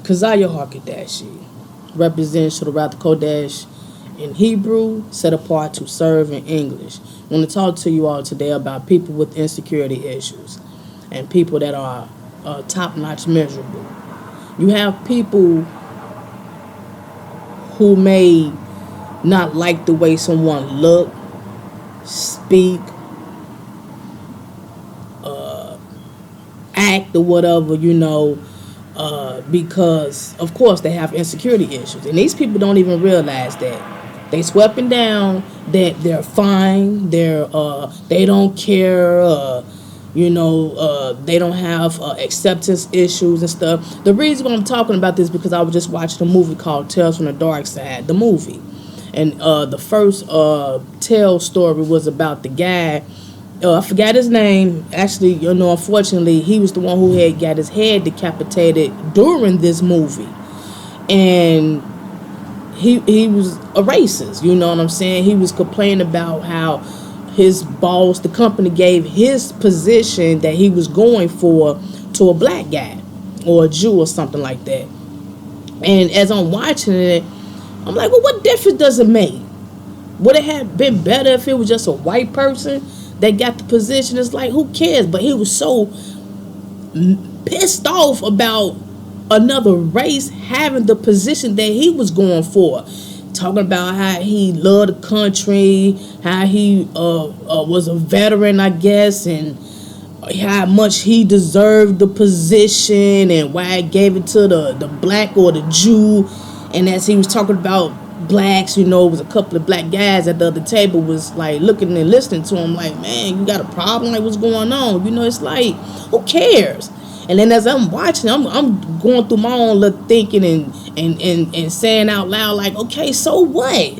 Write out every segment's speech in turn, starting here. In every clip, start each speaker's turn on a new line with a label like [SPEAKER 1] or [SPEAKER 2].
[SPEAKER 1] Kazaya Harkadashi represents Shudarat Kodesh in Hebrew, set apart to serve in English. I want to talk to you all today about people with insecurity issues and people that are top-notch miserable. You have people who may not like the way someone look, speak, act or whatever, because of course they have insecurity issues, and these people don't even realize that they sweeping down that they're fine, they don't care, they don't have acceptance issues and stuff. The reason why I'm talking about this is because I was just watching a movie called Tales from the Dark Side, the movie, and the first tale story was about the guy. I forgot his name. Actually, unfortunately, he was the one who had got his head decapitated during this movie. And he was a racist, you know what I'm saying? He was complaining about how his boss, the company, gave his position that he was going for to a black guy or a Jew or something like that. And as I'm watching it, I'm like, well, what difference does it make? Would it have been better if it was just a white person that got the position? It's like, who cares? But he was so pissed off about another race having the position that he was going for, talking about how he loved the country, how he was a veteran, I guess, and how much he deserved the position and why he gave it to the black or the Jew. And as he was talking about blacks, it was a couple of black guys at the other table was like looking and listening to him like, man, you got a problem? Like, what's going on? It's like, who cares? And then as I'm watching, I'm going through my own little thinking and saying out loud like, okay, so what?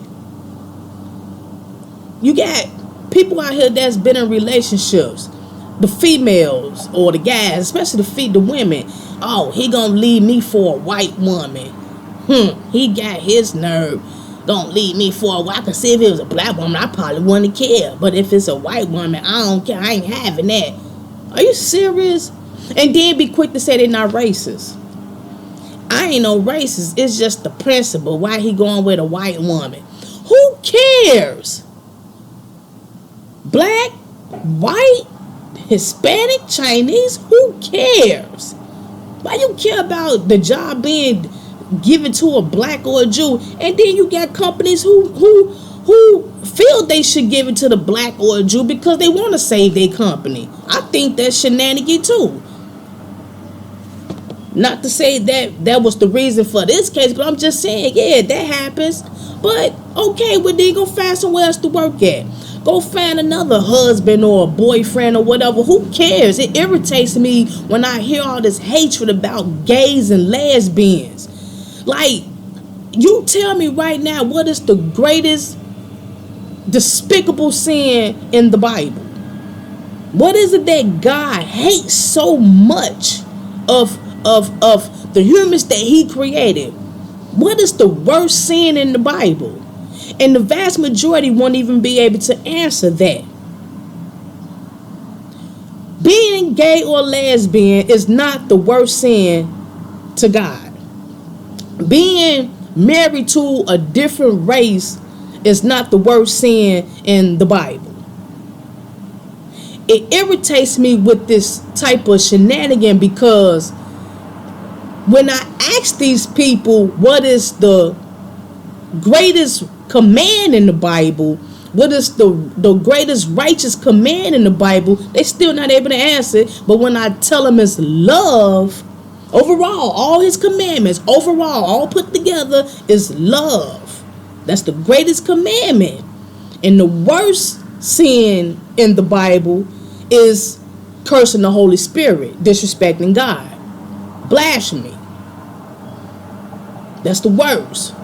[SPEAKER 1] You got people out here that's been in relationships, the females or the guys, especially the women. Oh, he gonna leave me for a white woman. He got his nerve. Don't leave me for a while. I can see if it was a black woman, I probably wouldn't care. But if it's a white woman, I don't care. I ain't having that. Are you serious? And then be quick to say they're not racist. I ain't no racist. It's just the principle. Why he going with a white woman? Who cares? Black, white, Hispanic, Chinese, who cares? Why you care about the job being given to a black or a Jew? And then you got companies who feel they should give it to the black or a Jew because they want to save their company. I think that's shenanigan too. Not to say that was the reason for this case, but I'm just saying, yeah, that happens. But okay, well then go find somewhere else to work at. Go find another husband or a boyfriend or whatever. Who cares? It irritates me when I hear all this hatred about gays and lesbians. Like, you tell me right now, what is the greatest despicable sin in the Bible? What is it that God hates so much of the humans that he created? What is the worst sin in the Bible? And the vast majority won't even be able to answer that. Being gay or lesbian is not the worst sin to God. Being married to a different race is not the worst sin in the Bible. It irritates me with this type of shenanigan because when I ask these people what is the greatest command in the Bible, what is the greatest righteous command in the Bible, they still not able to answer it. But when I tell them it's love, overall, all his commandments, overall, all put together is love. That's the greatest commandment. And the worst sin in the Bible is cursing the Holy Spirit, disrespecting God, blasphemy. That's the worst.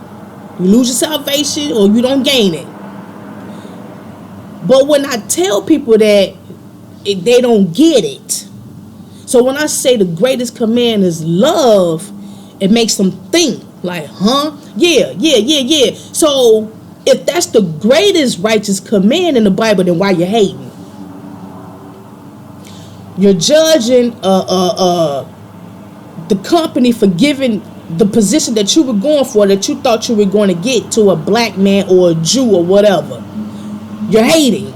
[SPEAKER 1] You lose your salvation or you don't gain it. But when I tell people that, they don't get it. So when I say the greatest command is love, it makes them think like, huh? Yeah. So if that's the greatest righteous command in the Bible, then why you hating? You're judging the company for giving the position that you were going for, that you thought you were going to get to a black man or a Jew or whatever. You're hating.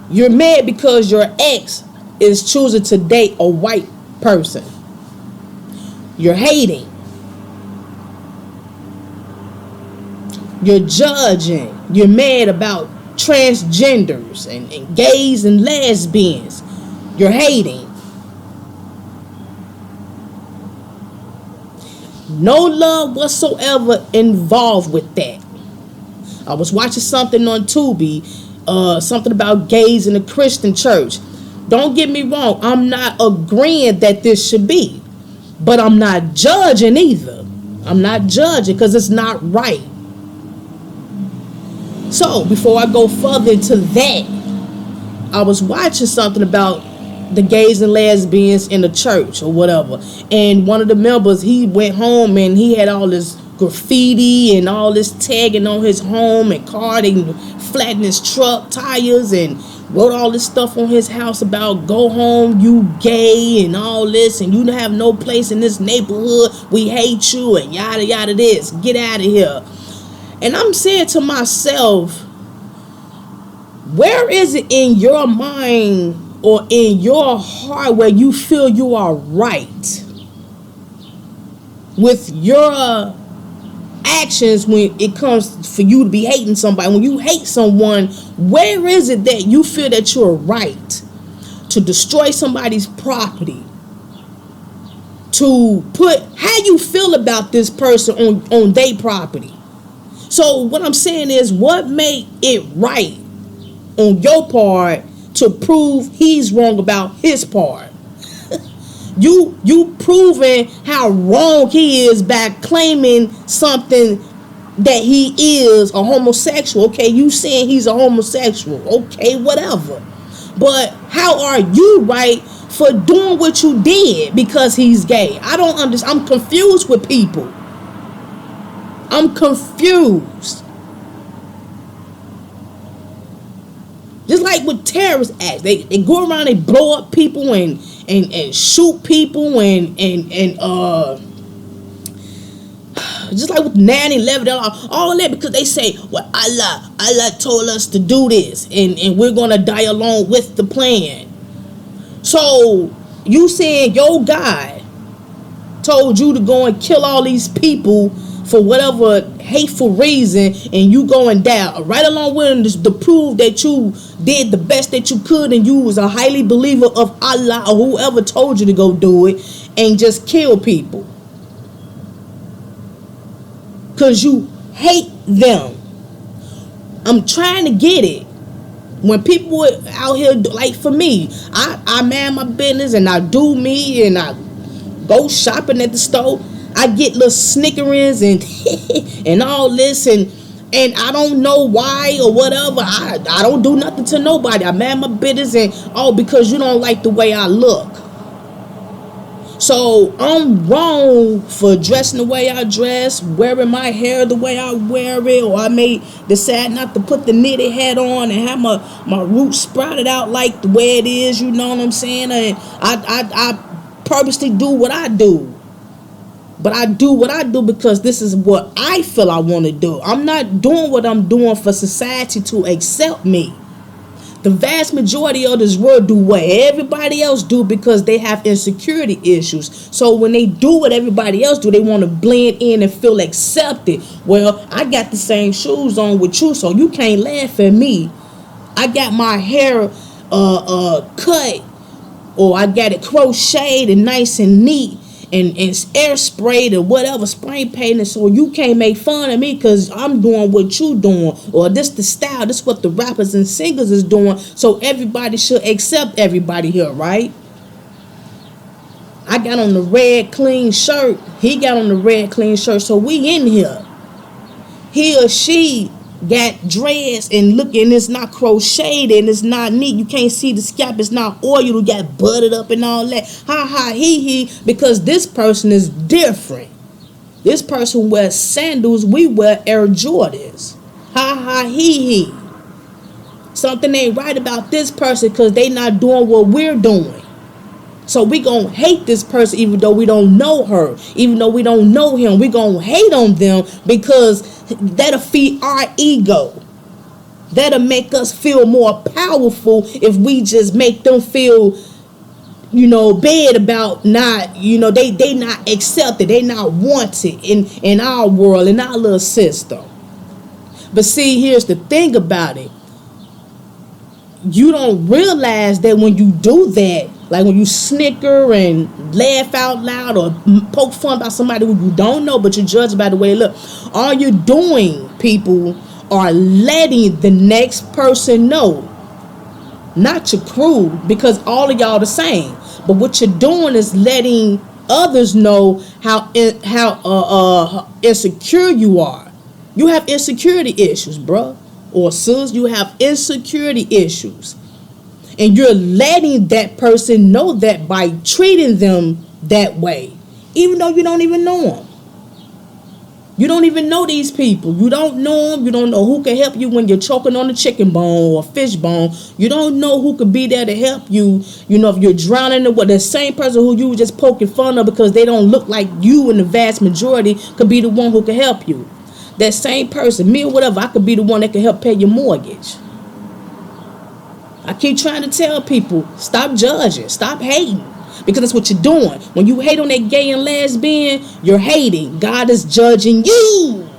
[SPEAKER 1] You're mad because your ex is choosing to date a white person. You're hating. You're judging. You're mad about transgenders and gays and lesbians. You're hating. No love whatsoever involved with that. I was watching something on Tubi, something about gays in the Christian church. Don't get me wrong, I'm not agreeing that this should be, but I'm not judging either. I'm not judging because it's not right. So before I go further into that, I was watching something about the gays and lesbians in the church or whatever, and one of the members, he went home and he had all this graffiti and all this tagging on his home and car, and flattened his truck tires and wrote all this stuff on his house about go home, you gay, and all this, and you have no place in this neighborhood, we hate you, and yada yada this, get out of here. And I'm saying to myself, where is it in your mind or in your heart where you feel you are right with your actions when it comes for you to be hating somebody? When you hate someone, where is it that you feel that you're right to destroy somebody's property, to put how you feel about this person on their property? So what I'm saying is, what make it right on your part to prove he's wrong about his part? You proving how wrong he is by claiming something that he is a homosexual. Okay, you saying he's a homosexual. Okay, whatever. But how are you right for doing what you did because he's gay? I don't understand. I'm confused with people. I'm confused. Just like with terrorist acts, they go around, they blow up people and shoot people and just like with 9/11, all that because they say, well, Allah told us to do this and we're gonna die along with the plan. So you saying your God told you to go and kill all these people for whatever hateful reason, and you going down right along with them to prove that you did the best that you could and you was a highly believer of Allah or whoever told you to go do it, and just kill people because you hate them. I'm trying to get it. When people out here, like for me, I man my business and I do me and I go shopping at the store. I get little snickerings and all this and I don't know why or whatever. I don't do nothing to nobody. I man my business and all because you don't like the way I look. So I'm wrong for dressing the way I dress, wearing my hair the way I wear it, or I may decide not to put the knitted hat on and have my roots sprouted out like the way it is, you know what I'm saying? And I purposely do what I do. But I do what I do because this is what I feel I want to do. I'm not doing what I'm doing for society to accept me. The vast majority of this world do what everybody else do because they have insecurity issues. So when they do what everybody else do, they want to blend in and feel accepted. Well, I got the same shoes on with you, so you can't laugh at me. I got my hair cut, or I got it crocheted and nice and neat. And air sprayed or whatever, spray painted, so you can't make fun of me because I'm doing what you doing, or this the style, this what the rappers and singers is doing, so everybody should accept everybody here, right? I got on the red clean shirt, he got on the red clean shirt, so we in here. He or she got dreads and looking, it's not crocheted and it's not neat. You can't see the scalp, it's not oiled, you got buttered up and all that. Ha ha he because this person is different. This person wears sandals, we wear Air Jordans. Ha ha he. Something ain't right about this person because they not doing what we're doing. So we gonna hate this person even though we don't know her, even though we don't know him. We gonna hate on them because that'll feed our ego. That'll make us feel more powerful if we just make them feel, bad about not, they not accepted, they not wanted in our world, in our little system. But see, here's the thing about it. You don't realize that when you do that, like when you snicker and laugh out loud or poke fun about somebody who you don't know, but you judge by the way they look, all you're doing, people, are letting the next person know, not your crew, because all of y'all the same. But what you're doing is letting others know how insecure you are. You have insecurity issues, bruh. Or sis, you have insecurity issues. And you're letting that person know that by treating them that way. Even though you don't even know them. You don't even know these people. You don't know them. You don't know who can help you when you're choking on a chicken bone or fish bone. You don't know who could be there to help you. If you're drowning in what the same person who you were just poking fun of because they don't look like you in the vast majority could be the one who can help you. That same person, me or whatever, I could be the one that can help pay your mortgage. I keep trying to tell people, stop judging, stop hating. Because that's what you're doing. When you hate on that gay and lesbian, you're hating. God is judging you.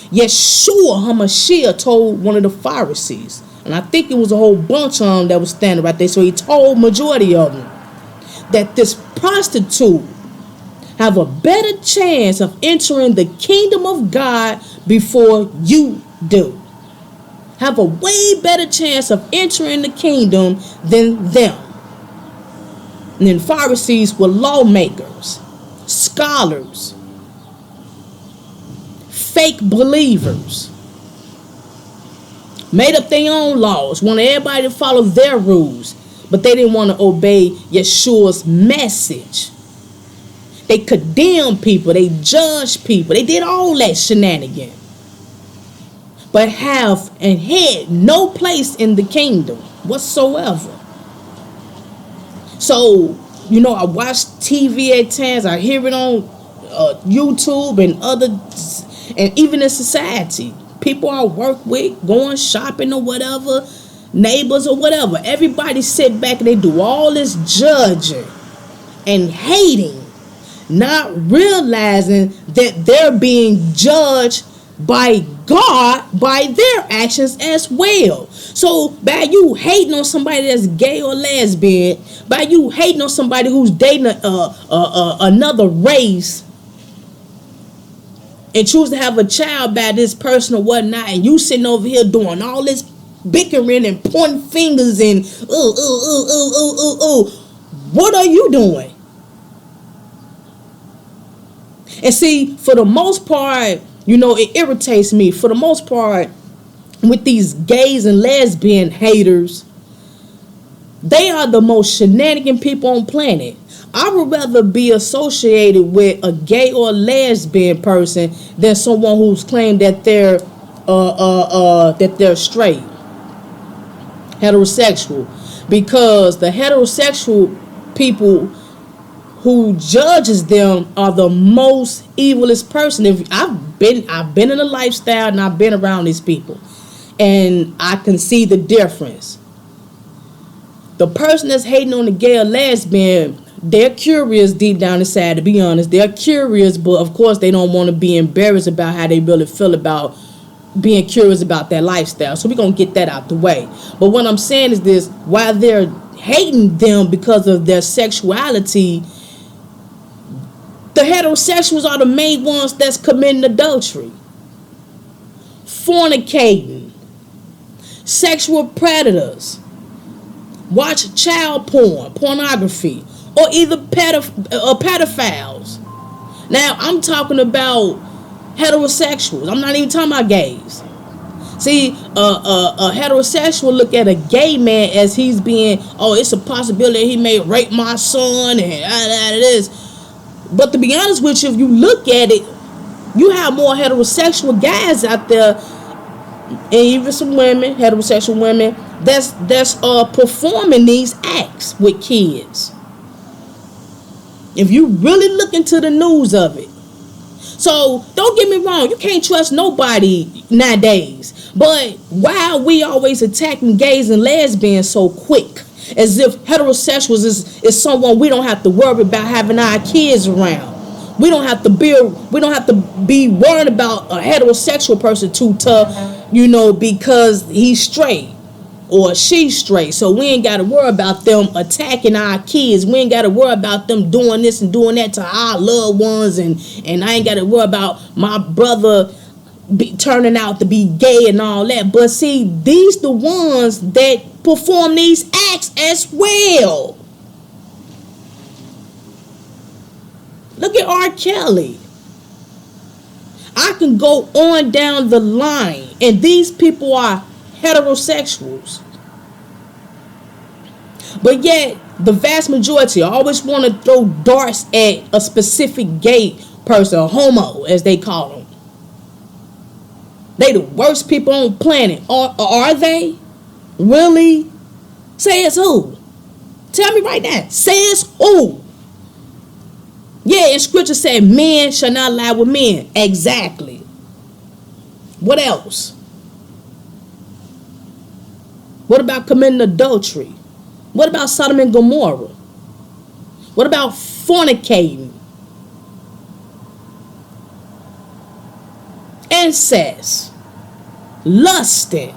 [SPEAKER 1] Yeshua HaMashiach told one of the Pharisees, and I think it was a whole bunch of them that was standing right there, so he told majority of them that this prostitute have a better chance of entering the kingdom of God before you do. Have a way better chance of entering the kingdom than them. And then Pharisees were lawmakers, scholars, fake believers, made up their own laws, wanted everybody to follow their rules, but they didn't want to obey Yeshua's message. They condemned people, they judged people, they did all that shenanigan. But have and had no place in the kingdom whatsoever. So, I watch TV at times. I hear it on YouTube and even in society. People I work with, going shopping or whatever, neighbors or whatever. Everybody sit back and they do all this judging and hating, not realizing that they're being judged by God, by their actions as well. So by you hating on somebody that's gay or lesbian, by you hating on somebody who's dating another race and choose to have a child by this person or whatnot, and you sitting over here doing all this bickering and pointing fingers and what are you doing? And see, for the most part, it irritates me. For the most part, with these gays and lesbian haters, they are the most shenanigan people on planet. I would rather be associated with a gay or lesbian person than someone who's claimed that they're straight, heterosexual, because the heterosexual people who judges them are the most evilest person. If I've been in a lifestyle and I've been around these people, and I can see the difference. The person that's hating on the gay or lesbian, they're curious deep down inside, to be honest. They're curious, but of course they don't want to be embarrassed about how they really feel about being curious about their lifestyle. So we're going to get that out the way. But what I'm saying is this: while they're hating them because of their sexuality, the heterosexuals are the main ones that's committing adultery, fornicating, sexual predators, watch child pornography, or either pedophiles. Now, I'm talking about heterosexuals. I'm not even talking about gays. See, a heterosexual look at a gay man as he's being, it's a possibility he may rape my son and this. But to be honest with you, if you look at it, you have more heterosexual guys out there and even some women, heterosexual women, that's performing these acts with kids. If you really look into the news of it. So don't get me wrong, you can't trust nobody nowadays. But why are we always attacking gays and lesbians so quick? As if heterosexuals is someone we don't have to worry about having our kids around. We don't have to be worried about a heterosexual person too tough, because he's straight or she's straight. So we ain't got to worry about them attacking our kids. We ain't got to worry about them doing this and doing that to our loved ones. And I ain't got to worry about my brother turning out to be gay and all that. But see, these the ones that perform these acts as well. Look at R. Kelly. I can go on down the line, and these people are heterosexuals. But yet, the vast majority always want to throw darts at a specific gay person, a homo, as they call them. They the worst people on the planet. Are they? Really? Says who? Tell me right now. Says who? Yeah, and scripture said men shall not lie with men. Exactly. What else? What about committing adultery? What about Sodom and Gomorrah? What about fornicating? Incest? Lusting?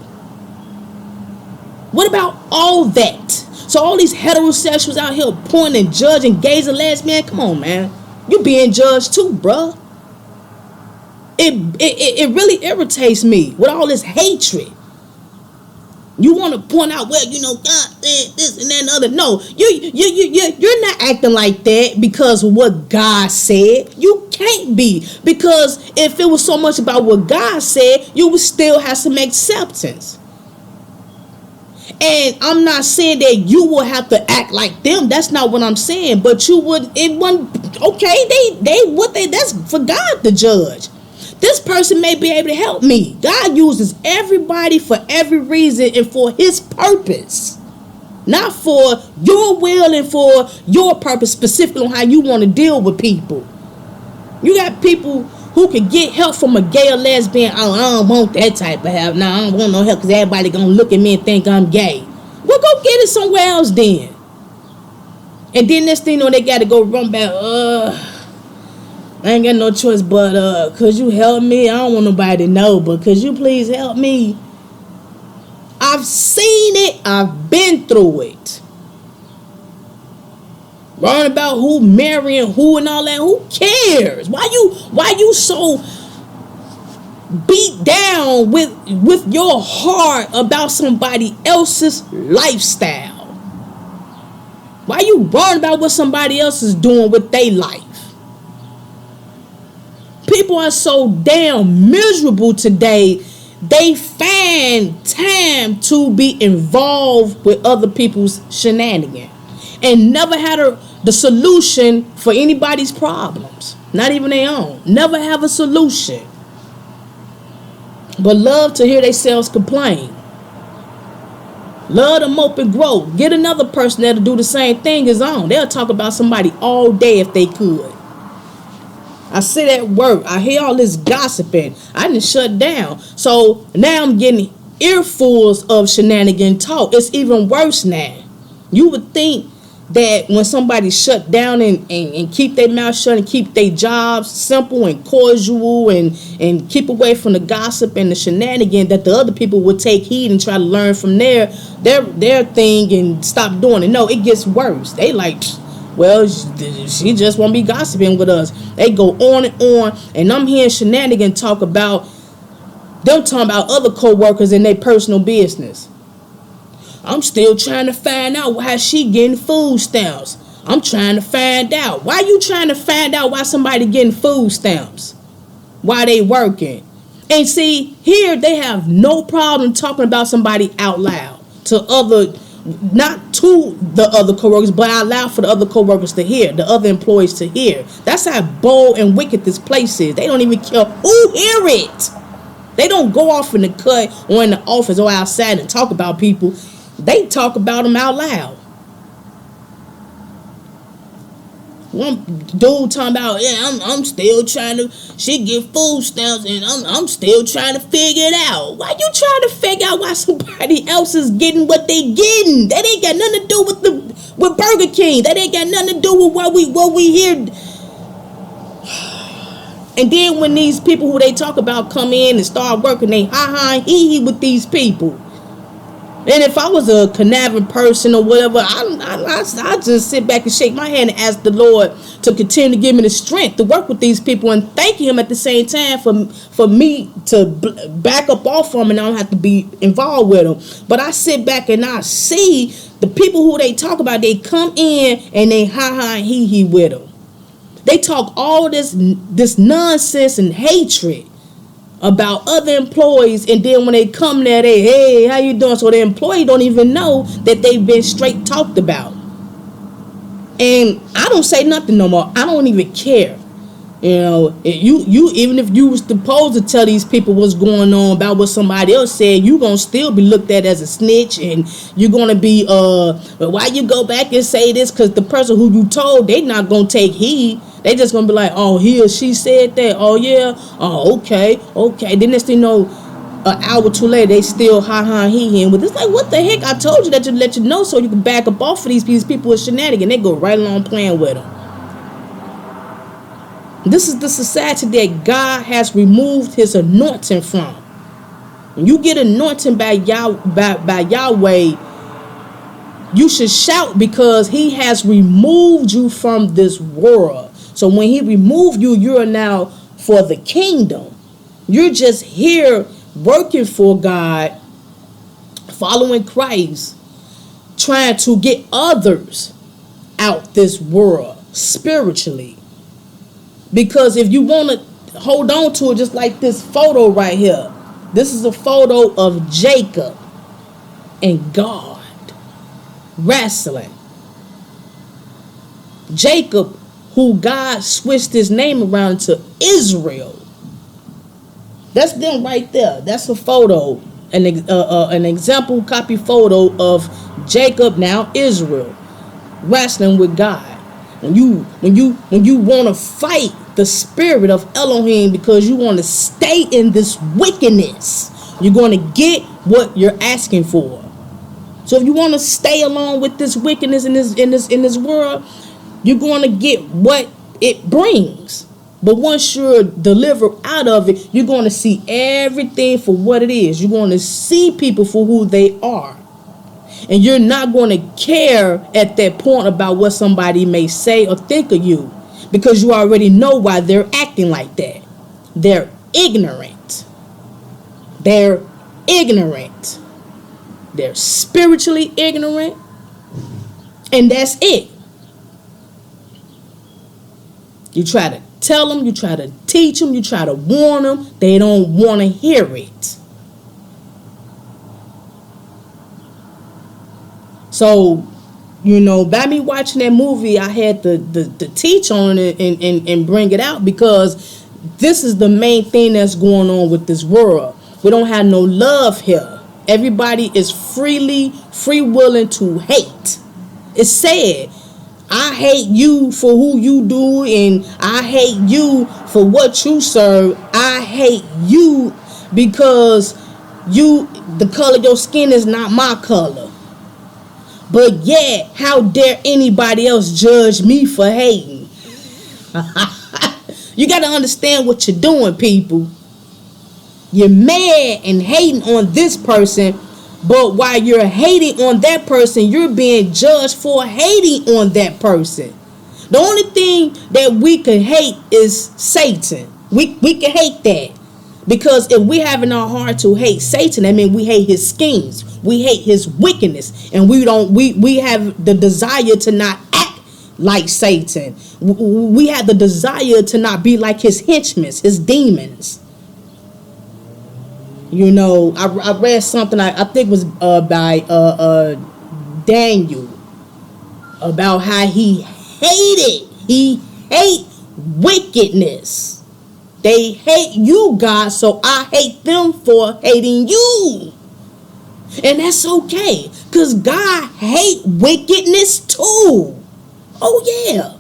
[SPEAKER 1] What about all that? So all these heterosexuals out here pointing and judging gays and lesbians, come on, man. You being judged too, bruh. It really irritates me with all this hatred. You want to point out, well, God said this and that and the other. No, you're not acting like that because of what God said. You can't be, because if it was so much about what God said, you would still have some acceptance. And I'm not saying that you will have to act like them. That's not what I'm saying. But you would. It wasn't okay. That's for God to judge. This person may be able to help me. God uses everybody for every reason and for His purpose, not for your will and for your purpose specifically on how you want to deal with people. You got people who can get help from a gay or lesbian. Oh, I don't want that type of help. No, I don't want no help because everybody gonna look at me and think I'm gay. Well, go get it somewhere else then. And then next thing you know, they got to go run back. I ain't got no choice but could you help me? I don't want nobody to know, but could you please help me? I've seen it. I've been through it. Worrying about who marrying who and all that. Who cares? Why you so beat down with your heart about somebody else's lifestyle? Why you worrying about what somebody else is doing with their life? People are so damn miserable today. They find time to be involved with other people's shenanigans and never had the solution for anybody's problems, not even their own. Never have a solution, but love to hear themselves complain. Love to mope and grow. Get another person that'll do the same thing as on. They'll talk about somebody all day if they could. I sit at work. I hear all this gossiping. I didn't shut down. So now I'm getting earfuls of shenanigan talk. It's even worse now. You would think that when somebody shut down and keep their mouth shut and keep their jobs simple and cordial and keep away from the gossip and the shenanigan, that the other people would take heed and try to learn from their thing and stop doing it. No, it gets worse. They like, well, she just won't be gossiping with us. They go on, and I'm hearing shenanigans talk about them talking about other co-workers in their personal business. I'm still trying to find out how she getting food stamps. I'm trying to find out. Why you trying to find out why somebody getting food stamps? Why they working? And see, here they have no problem talking about somebody out loud to other, not to the other coworkers, but out loud for the other coworkers to hear, the other employees to hear. That's how bold and wicked this place is. They don't even care who hear it. They don't go off in the cut or in the office or outside and talk about people. They talk about them out loud. One dude talking about, yeah, I'm still trying to, she get food stamps and I'm still trying to figure it out. Why you trying to figure out why somebody else is getting what they getting? That ain't got nothing to do with Burger King. That ain't got nothing to do with what we hear. And then when these people who they talk about come in and start working, they ha and hee with these people. And if I was a conniving person or whatever, I just sit back and shake my hand and ask the Lord to continue to give me the strength to work with these people, and thank Him at the same time for me to back up off them and I don't have to be involved with them. But I sit back and I see the people who they talk about, they come in and they ha and hee with them. They talk all this nonsense and hatred about other employees, and then when they come there, they, hey, how you doing? So the employee don't even know that they've been straight talked about. And I don't say nothing no more. I don't even care. You know, you even if you was supposed to tell these people what's going on about what somebody else said, you gonna still be looked at as a snitch, and you're gonna be why you go back and say this? Because the person who you told, they not gonna take heed. They just gonna be like, oh, he or she said that. Oh yeah. Oh, okay. Then next thing you know, an hour too late, they still he. But it's like, what the heck? I told you that to let you know so you can back up off of these people with shenanigans. They go right along playing with them. This is the society that God has removed His anointing from. When you get anointing by Yahweh, you should shout because He has removed you from this world. So when He removed you, you're now for the kingdom. You're just here working for God, following Christ, trying to get others out this world spiritually. Because if you want to hold on to it, just like this photo right here. This is a photo of Jacob and God wrestling. Jacob, who God switched his name around to Israel. That's them right there. That's a photo, an example copy photo of Jacob, now Israel, wrestling with God. When you want to fight the spirit of Elohim because you want to stay in this wickedness, you're going to get what you're asking for. So if you want to stay along with this wickedness in this world, you're going to get what it brings. But once you're delivered out of it, you're going to see everything for what it is. You're going to see people for who they are. And you're not going to care at that point about what somebody may say or think of you, because you already know why they're acting like that. They're ignorant. They're ignorant. They're spiritually ignorant. And that's it. You try to tell them, you try to teach them, you try to warn them. They don't want to hear it. So, you know, by me watching that movie, I had to teach on it and bring it out, because this is the main thing that's going on with this world. We don't have no love here. Everybody is free willing to hate. It's sad. I hate you for who you do, and I hate you for what you serve. I hate you because the color of your skin is not my color. But yet, how dare anybody else judge me for hating? You got to understand what you're doing, people. You're mad and hating on this person, but while you're hating on that person, you're being judged for hating on that person. The only thing that we can hate is Satan. We can hate that. Because if we have in our heart to hate Satan, that means we hate his schemes. We hate his wickedness. And we have the desire to not act like Satan. We have the desire to not be like his henchmen, his demons. You know, I read something, I think it was by Daniel, about how he hate wickedness. They hate you, God, so I hate them for hating you. And that's okay, because God hates wickedness too. Oh, yeah.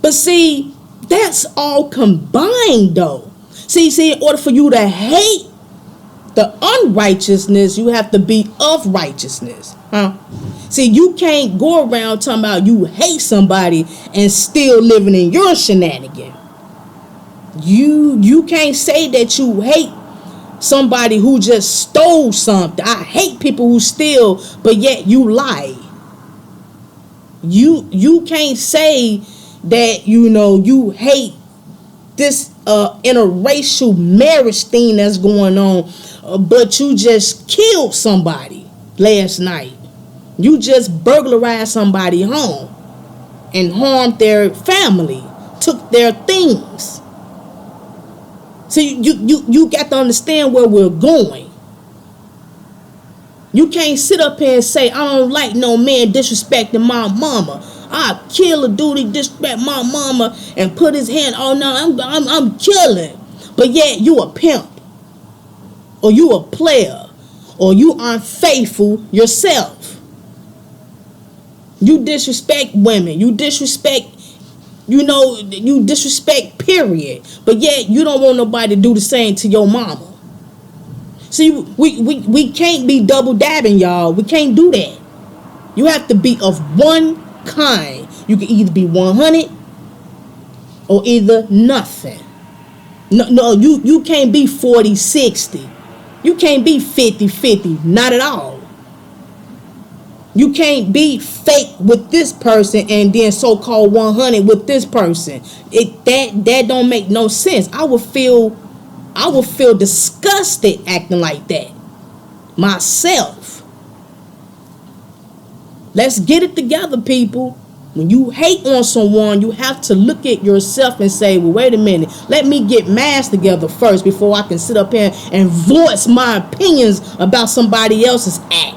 [SPEAKER 1] But see, that's all combined, though. See, in order for you to hate the unrighteousness, you have to be of righteousness. See, you can't go around talking about you hate somebody and still living in your shenanigan. You can't say that you hate somebody who just stole something. I hate people who steal, but yet you lie. You can't say that you hate this interracial marriage thing that's going on, but you just killed somebody last night. You just burglarized somebody home and harmed their family, took their things. So you got to understand where we're going. You can't sit up here and say, I don't like no man disrespecting my mama. I kill a dude who disrespect my mama and put his hand, oh no, I'm killing. But yet you a pimp, or you a player, or you aren't faithful yourself. You disrespect women. You disrespect period. But yet you don't want nobody to do the same to your mama. See, we can't be double dabbing, y'all. We can't do that. You have to be of one kind. You can either be 100 or either nothing. No, you can't be 40-60. You can't be 50-50. Not at all. You can't be fake with this person and then so-called 100 with this person. That don't make no sense. I would feel disgusted acting like that myself. Let's get it together, people. When you hate on someone, you have to look at yourself and say, well, wait a minute. Let me get mass together first before I can sit up here and voice my opinions about somebody else's act.